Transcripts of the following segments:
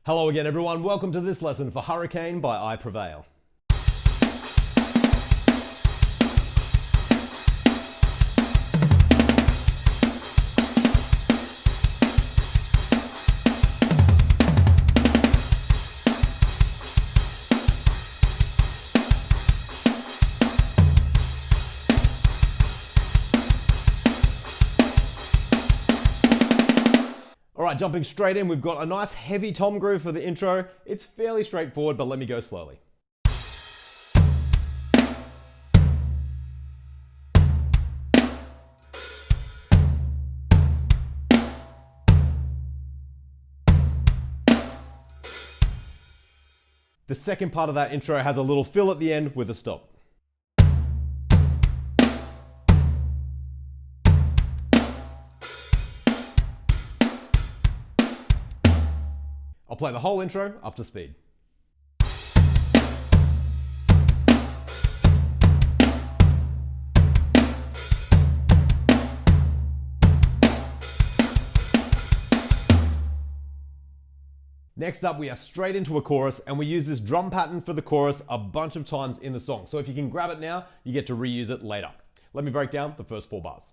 Hello again everyone, welcome to this lesson for Hurricane by I Prevail. Alright, jumping straight in, we've got a nice heavy tom groove for the intro. It's fairly straightforward, but let me go slowly. The second part of that intro has a little fill at the end with a stop. I'll play the whole intro up to speed. Next up, we are straight into a chorus, and we use this drum pattern for the chorus a bunch of times in the song. So if you can grab it now, you get to reuse it later. Let me break down the first 4 bars.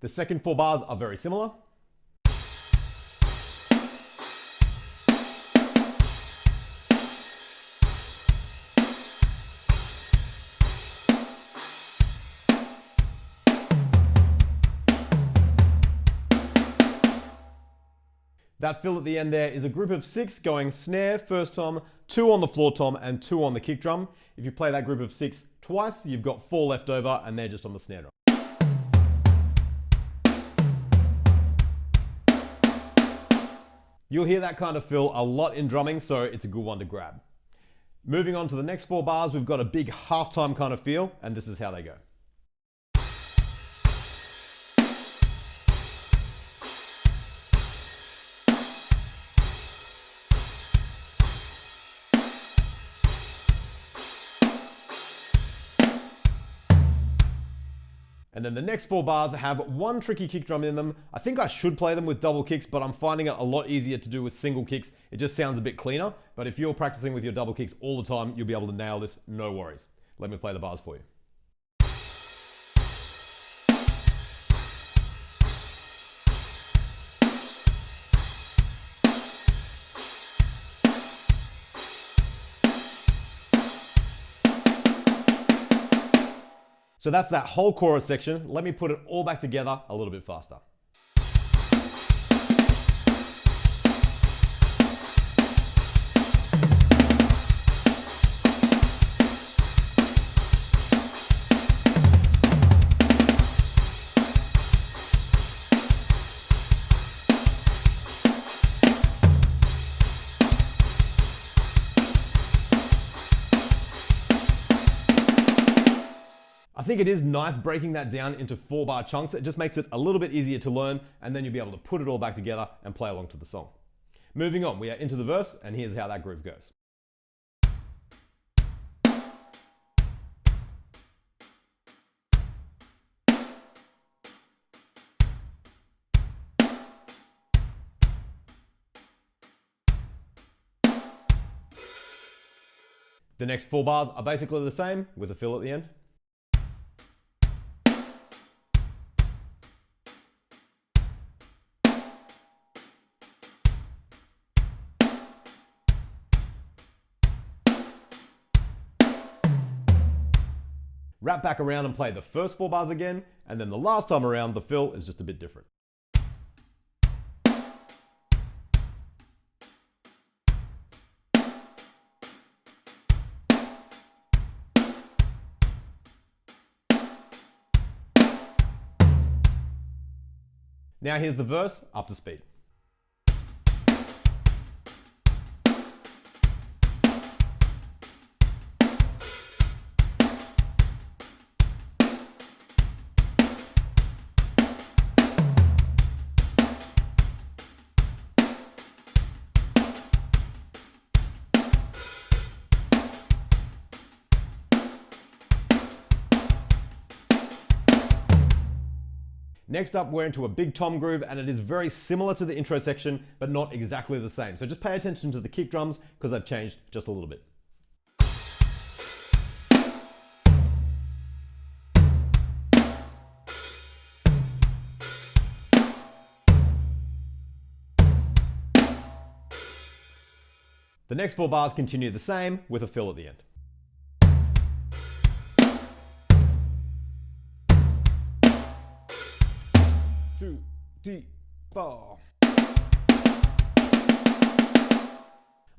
The second 4 bars are very similar. That fill at the end there is a group of 6 going snare, first tom, 2 on the floor tom, and 2 on the kick drum. If you play that group of 6 twice, you've got 4 left over, and they're just on the snare drum. You'll hear that kind of fill a lot in drumming, so it's a good one to grab. Moving on to the next 4 bars, we've got a big halftime kind of feel, and this is how they go. And then the next 4 bars have one tricky kick drum in them. I think I should play them with double kicks, but I'm finding it a lot easier to do with single kicks. It just sounds a bit cleaner, but if you're practicing with your double kicks all the time, you'll be able to nail this, no worries. Let me play the bars for you. So that's that whole chorus section. Let me put it all back together a little bit faster. I think it is nice breaking that down into 4 bar chunks. It just makes it a little bit easier to learn, and then you'll be able to put it all back together and play along to the song. Moving on, we are into the verse, and here's how that groove goes. The next 4 bars are basically the same with a fill at the end. Wrap back around and play the first 4 bars again, and then the last time around, the fill is just a bit different. Now here's the verse, up to speed. Next up, we're into a big tom groove, and it is very similar to the intro section, but not exactly the same. So just pay attention to the kick drums because they've changed just a little bit. The next 4 bars continue the same with a fill at the end. Two, three, four.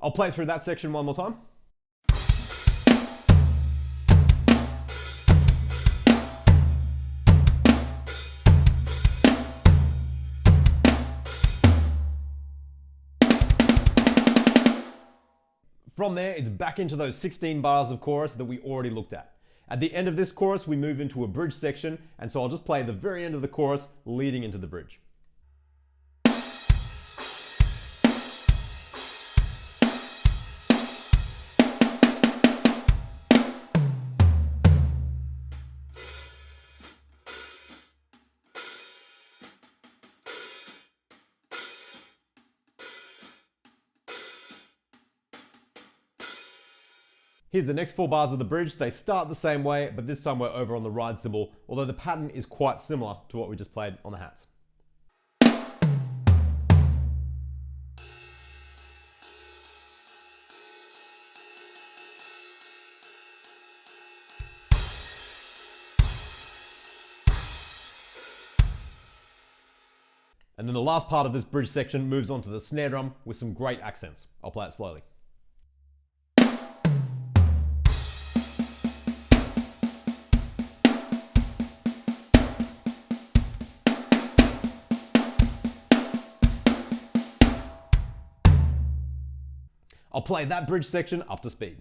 I'll play through that section one more time. From there, it's back into those 16 bars of chorus that we already looked at. At the end of this chorus, we move into a bridge section, and so I'll just play the very end of the chorus leading into the bridge. Here's the next 4 bars of the bridge. They start the same way, but this time we're over on the ride cymbal, although the pattern is quite similar to what we just played on the hats. And then the last part of this bridge section moves on to the snare drum with some great accents. I'll play it slowly. I'll play that bridge section up to speed.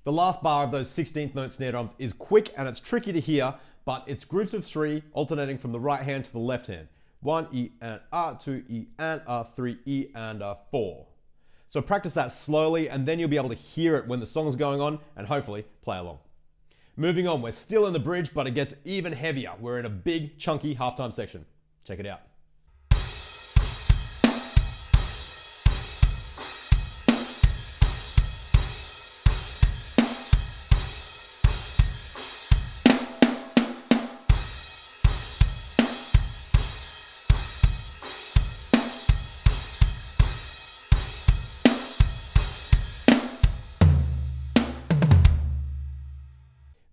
The last bar of those 16th note snare drums is quick and it's tricky to hear, but it's groups of 3 alternating from the right hand to the left hand. 1 E and A, 2 E and A, 3 E and A, 4. So practice that slowly and then you'll be able to hear it when the song's going on and hopefully play along. Moving on, we're still in the bridge, but it gets even heavier. We're in a big, chunky halftime section. Check it out.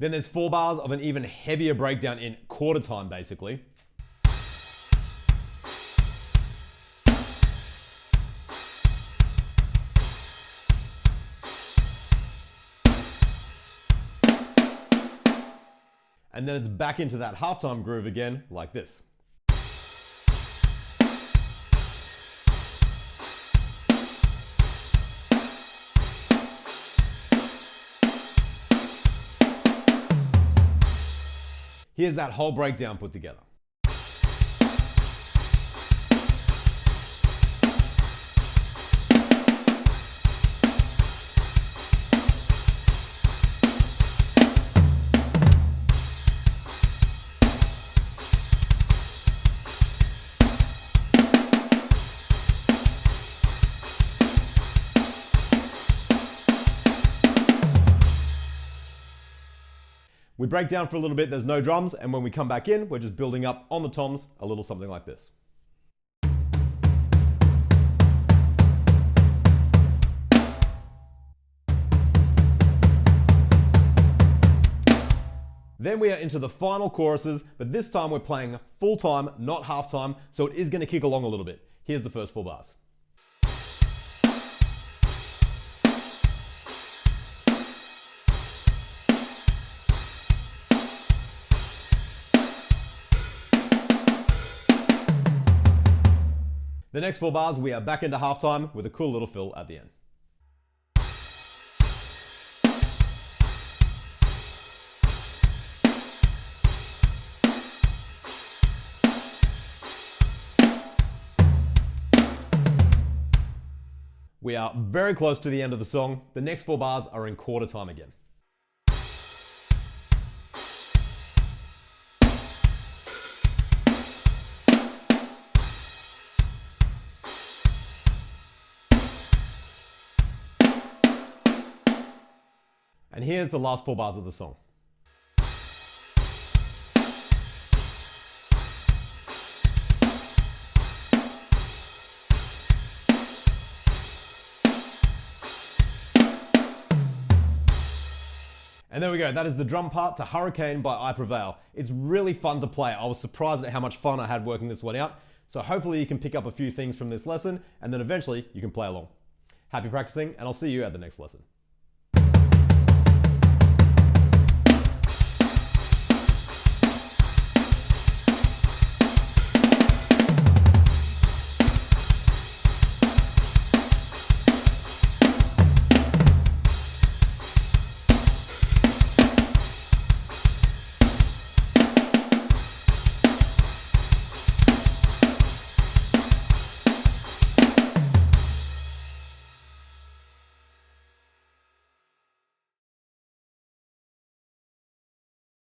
Then there's 4 bars of an even heavier breakdown in quarter time, basically. And then it's back into that halftime groove again, like this. Here's that whole breakdown put together. We break down for a little bit, there's no drums, and when we come back in, we're just building up on the toms, a little something like this. Then we are into the final choruses, but this time we're playing full time, not half time, so it is going to kick along a little bit. Here's the first 4 bars. The next 4 bars, we are back into halftime with a cool little fill at the end. We are very close to the end of the song. The next 4 bars are in quarter time again. And here's the last 4 bars of the song. And there we go, that is the drum part to Hurricane by I Prevail. It's really fun to play. I was surprised at how much fun I had working this one out. So hopefully you can pick up a few things from this lesson, and then eventually you can play along. Happy practicing, and I'll see you at the next lesson.